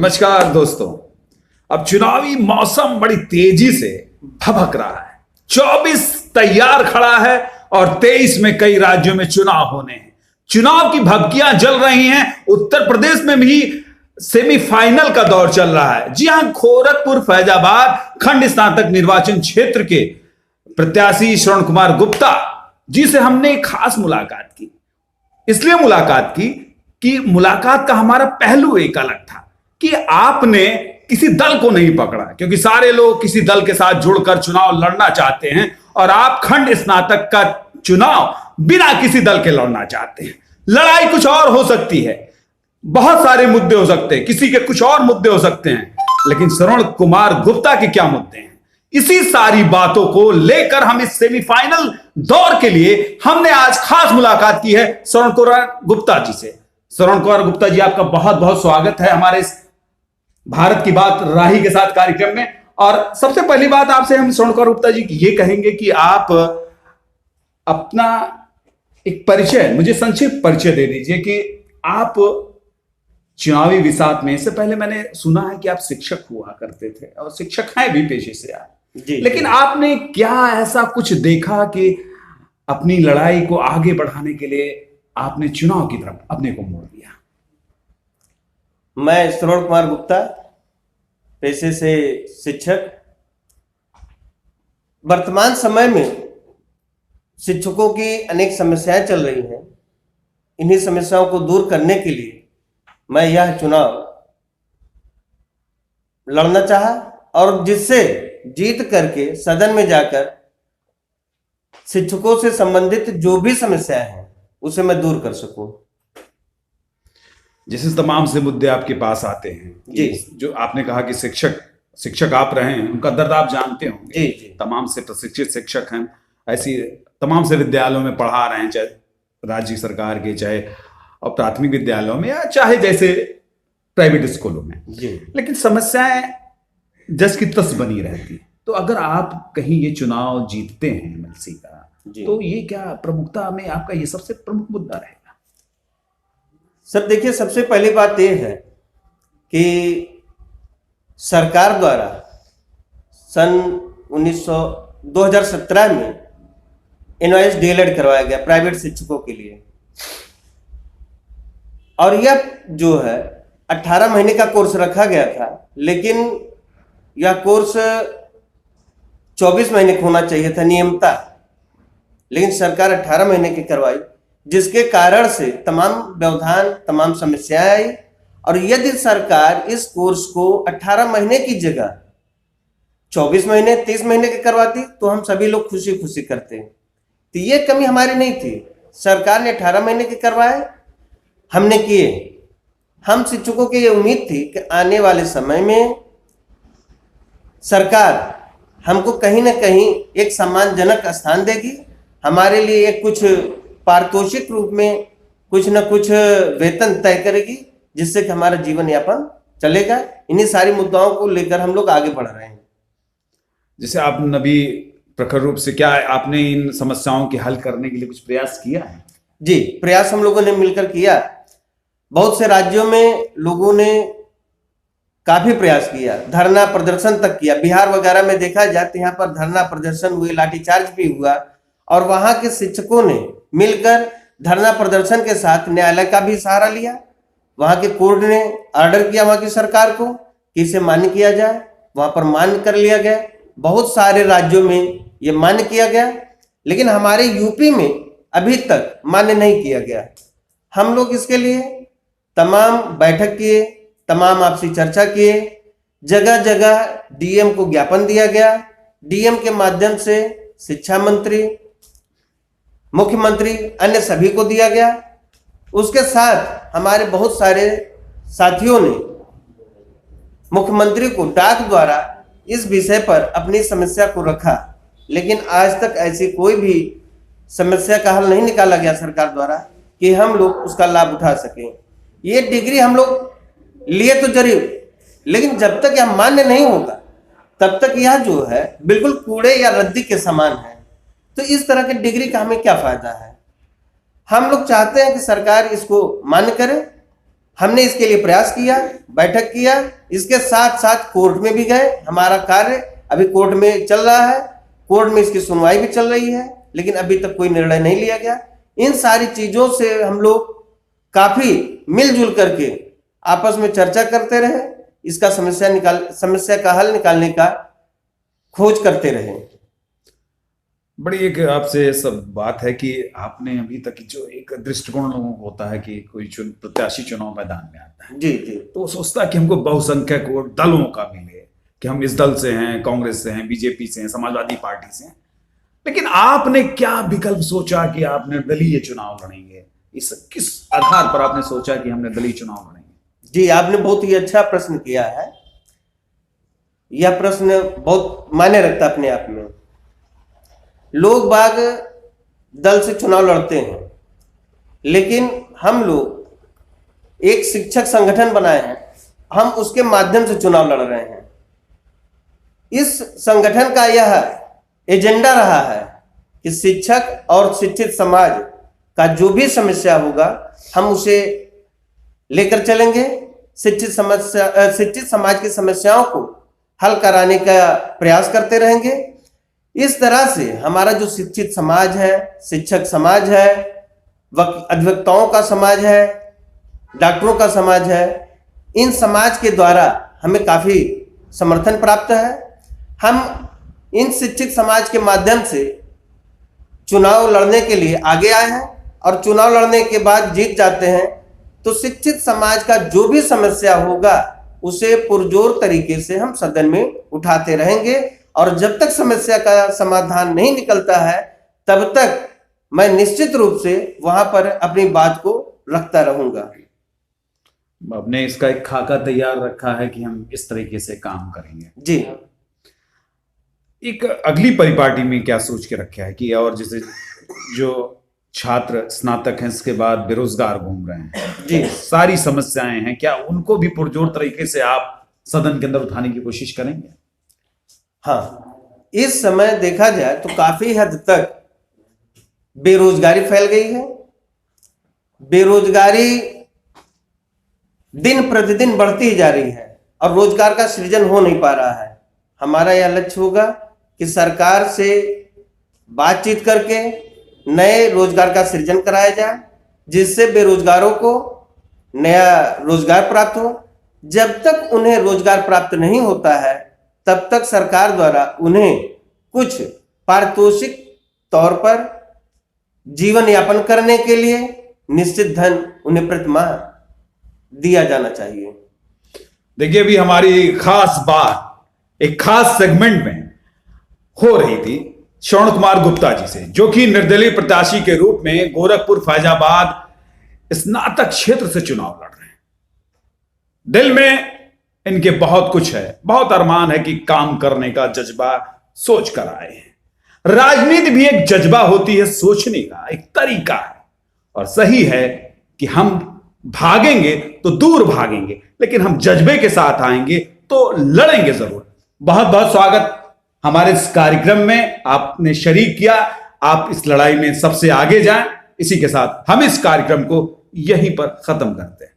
नमस्कार दोस्तों। अब चुनावी मौसम बड़ी तेजी से भभक रहा है। 24 तैयार खड़ा है और 23 में कई राज्यों में चुनाव होने हैं। चुनाव की भभकियां जल रही हैं। उत्तर प्रदेश में भी सेमीफाइनल का दौर चल रहा है। जी हां, गोरखपुर फैजाबाद खंड स्नातक निर्वाचन क्षेत्र के प्रत्याशी श्रवण कुमार गुप्ता जी से हमने एक खास मुलाकात की। इसलिए मुलाकात की कि मुलाकात का हमारा पहलू एक अलग था कि आपने किसी दल को नहीं पकड़ा, क्योंकि सारे लोग किसी दल के साथ जुड़कर चुनाव लड़ना चाहते हैं और आप खंड स्नातक का चुनाव बिना किसी दल के लड़ना चाहते हैं। लड़ाई कुछ और हो सकती है, बहुत सारे मुद्दे हो सकते हैं, किसी के कुछ और मुद्दे हो सकते हैं, लेकिन श्रवण कुमार गुप्ता के क्या मुद्दे हैं? इसी सारी बातों को लेकर हम इस सेमीफाइनल दौर के लिए हमने आज खास मुलाकात की है श्रवण कुमार गुप्ता जी से। श्रवण कुमार गुप्ता जी, आपका बहुत बहुत स्वागत है हमारे इस भारत की बात राही के साथ कार्यक्रम में। और सबसे पहली बात आपसे हम श्रवण कुमार गुप्ता जी ये कहेंगे कि आप अपना एक परिचय, मुझे संक्षिप्त परिचय दे दीजिए कि आप चुनावी विसात में, इससे पहले मैंने सुना है कि आप शिक्षक हुआ करते थे और शिक्षक हैं भी पेशे से आप जी, लेकिन आपने क्या ऐसा कुछ देखा कि अपनी लड़ाई को आगे बढ़ाने के लिए आपने चुनाव की तरफ अपने को मोड़ दिया? मैं श्रवण कुमार गुप्ता, पेशे से शिक्षक। वर्तमान समय में शिक्षकों की अनेक समस्याएं चल रही हैं। इन्हीं समस्याओं को दूर करने के लिए मैं यह चुनाव लड़ना चाहा और जिससे जीत करके सदन में जाकर शिक्षकों से संबंधित जो भी समस्याएं हैं उसे मैं दूर कर सकूं। जैसे तमाम से मुद्दे आपके पास आते हैं जी, जो आपने कहा कि शिक्षक आप रहे हैं, उनका दर्द आप जानते होंगे जी, जी। तमाम से प्रशिक्षित शिक्षक हैं, ऐसी तमाम से विद्यालयों में पढ़ा रहे हैं, चाहे राज्य सरकार के, चाहे और प्राथमिक विद्यालयों में या चाहे जैसे प्राइवेट स्कूलों में जी। लेकिन समस्याएं जस की तस बनी रहती। तो अगर आप कहीं ये चुनाव जीतते हैं एमएलसी का, तो ये क्या प्रमुखता में आपका ये सबसे प्रमुख मुद्दा रहेगा? सर देखिए, सबसे पहली बात यह है कि सरकार द्वारा सन 2017 में NYS DLED करवाया गया प्राइवेट शिक्षकों के लिए, और यह जो है 18 महीने का कोर्स रखा गया था, लेकिन यह कोर्स 24 महीने का होना चाहिए था नियमता, लेकिन सरकार 18 महीने की करवाई, जिसके कारण से तमाम व्यवधान, तमाम समस्याएं आई। और यदि सरकार इस कोर्स को 18 महीने की जगह 24 महीने 30 महीने के करवाती तो हम सभी लोग खुशी खुशी करते। तो ये कमी हमारी नहीं थी, सरकार ने 18 महीने के करवाए, हमने किए। हम शिक्षकों की ये उम्मीद थी कि आने वाले समय में सरकार हमको कहीं ना कहीं एक सम्मानजनक स्थान देगी, हमारे लिए एक कुछ पारितोषिक रूप में कुछ न कुछ वेतन तय करेगी, जिससे कि हमारा जीवन यापन चलेगा। इन्हीं सारी मुद्दाओं को लेकर हम लोग आगे बढ़ रहे हैं। जैसे आप नबी प्रखर रूप से, क्या आपने इन समस्याओं के हल करने के लिए कुछ प्रयास किया है? जी, प्रयास हम लोगों ने मिलकर किया। बहुत से राज्यों में लोगों ने काफी प्रयास किया, धरना प्रदर्शन तक किया। बिहार वगैरह में देखा जाए तो यहाँ पर धरना प्रदर्शन हुए, लाठीचार्ज भी हुआ, और वहां के शिक्षकों ने मिलकर धरना प्रदर्शन के साथ न्यायालय का भी सहारा लिया। वहां के कोर्ट ने ऑर्डर किया वहां की सरकार को कि इसे मान्य किया जाए, वहां पर मान्य कर लिया गया। बहुत सारे राज्यों में ये मान्य किया गया, लेकिन हमारे यूपी में अभी तक मान्य नहीं किया गया। हम लोग इसके लिए तमाम बैठक किए, तमाम आपसी चर्चा किए, जगह जगह डीएम को ज्ञापन दिया गया। डीएम के माध्यम से शिक्षा मंत्री, मुख्यमंत्री, अन्य सभी को दिया गया। उसके साथ हमारे बहुत सारे साथियों ने मुख्यमंत्री को डाक द्वारा इस विषय पर अपनी समस्या को रखा, लेकिन आज तक ऐसी कोई भी समस्या का हल नहीं निकाला गया सरकार द्वारा कि हम लोग उसका लाभ उठा सकें। ये डिग्री हम लोग लिए तो जरूर, लेकिन जब तक यह मान्य नहीं होगा तब तक यह जो है बिल्कुल कूड़े या रद्दी के समान है। तो इस तरह की डिग्री का हमें क्या फायदा है? हम लोग चाहते हैं कि सरकार इसको मान्य करे हमने इसके लिए प्रयास किया, बैठक किया, इसके साथ साथ कोर्ट में भी गए। हमारा कार्य अभी कोर्ट में चल रहा है, कोर्ट में इसकी सुनवाई भी चल रही है, लेकिन अभी तक कोई निर्णय नहीं लिया गया। इन सारी चीजों से हम लोग काफी मिलजुल करके आपस में चर्चा करते रहे, इसका समस्या का हल निकालने का खोज करते रहे। बड़ी एक आपसे सब बात है कि आपने अभी तक जो एक दृष्टिकोण लोगों को होता है कि कोई प्रत्याशी चुनाव मैदान में आता है जी जी, तो वो सोचता है कि हमको बहुसंख्यक वोट दलों का मिले, कि हम इस दल से हैं, कांग्रेस से हैं, बीजेपी से हैं, समाजवादी पार्टी से हैं। लेकिन आपने क्या विकल्प सोचा कि आप निर्दलीय चुनाव लड़ेंगे? इस किस आधार पर आपने सोचा कि हम निर्दलीय चुनाव लड़ेंगे? जी, आपने बहुत ही अच्छा प्रश्न किया है। यह प्रश्न बहुत मायने रखता अपने आप में। लोग बाग दल से चुनाव लड़ते हैं, लेकिन हम लोग एक शिक्षक संगठन बनाए हैं, हम उसके माध्यम से चुनाव लड़ रहे हैं। इस संगठन का यह एजेंडा रहा है कि शिक्षक और शिक्षित समाज का जो भी समस्या होगा हम उसे लेकर चलेंगे। शिक्षित समाज की समस्याओं को हल कराने का प्रयास करते रहेंगे। इस तरह से हमारा जो शिक्षित समाज है, शिक्षक समाज है, अधिवक्ताओं का समाज है, डॉक्टरों का समाज है, इन समाज के द्वारा हमें काफी समर्थन प्राप्त है। हम इन शिक्षित समाज के माध्यम से चुनाव लड़ने के लिए आगे आए हैं और चुनाव लड़ने के बाद जीत जाते हैं तो शिक्षित समाज का जो भी समस्या होगा उसे पुरजोर तरीके से हम सदन में उठाते रहेंगे और जब तक समस्या का समाधान नहीं निकलता है तब तक मैं निश्चित रूप से वहां पर अपनी बात को रखता रहूंगा। आपने इसका एक खाका तैयार रखा है कि हम इस तरीके से काम करेंगे? जी। एक अगली परिपाटी में क्या सोच के रखा है कि और जैसे जो छात्र स्नातक हैं इसके बाद बेरोजगार घूम रहे हैं जी, सारी समस्याएं हैं, क्या उनको भी पुरजोर तरीके से आप सदन के अंदर उठाने की कोशिश करेंगे? हाँ, इस समय देखा जाए तो काफी हद तक बेरोजगारी फैल गई है। बेरोजगारी दिन प्रतिदिन बढ़ती ही जा रही है और रोजगार का सृजन हो नहीं पा रहा है। हमारा यह लक्ष्य होगा कि सरकार से बातचीत करके नए रोजगार का सृजन कराया जाए जिससे बेरोजगारों को नया रोजगार प्राप्त हो। जब तक उन्हें रोजगार प्राप्त नहीं होता है तब तक सरकार द्वारा उन्हें कुछ पारितोषिक तौर पर जीवन यापन करने के लिए निश्चित धन उन्हें प्रतिमाह दिया जाना चाहिए। देखिए, अभी हमारी खास बात एक खास सेगमेंट में हो रही थी श्रवण कुमार गुप्ता जी से, जो कि निर्दलीय प्रत्याशी के रूप में गोरखपुर फैजाबाद स्नातक क्षेत्र से चुनाव लड़ रहे हैं। दिल में इनके बहुत कुछ है, बहुत अरमान है कि काम करने का जज्बा सोच कर आए हैं। राजनीति भी एक जज्बा होती है, सोचने का एक तरीका है, और सही है कि हम भागेंगे तो दूर भागेंगे, लेकिन हम जज्बे के साथ आएंगे तो लड़ेंगे जरूर। बहुत बहुत स्वागत हमारे इस कार्यक्रम में, आपने शरीक किया। आप इस लड़ाई में सबसे आगे जाएं। इसी के साथ हम इस कार्यक्रम को यहीं पर खत्म करते हैं।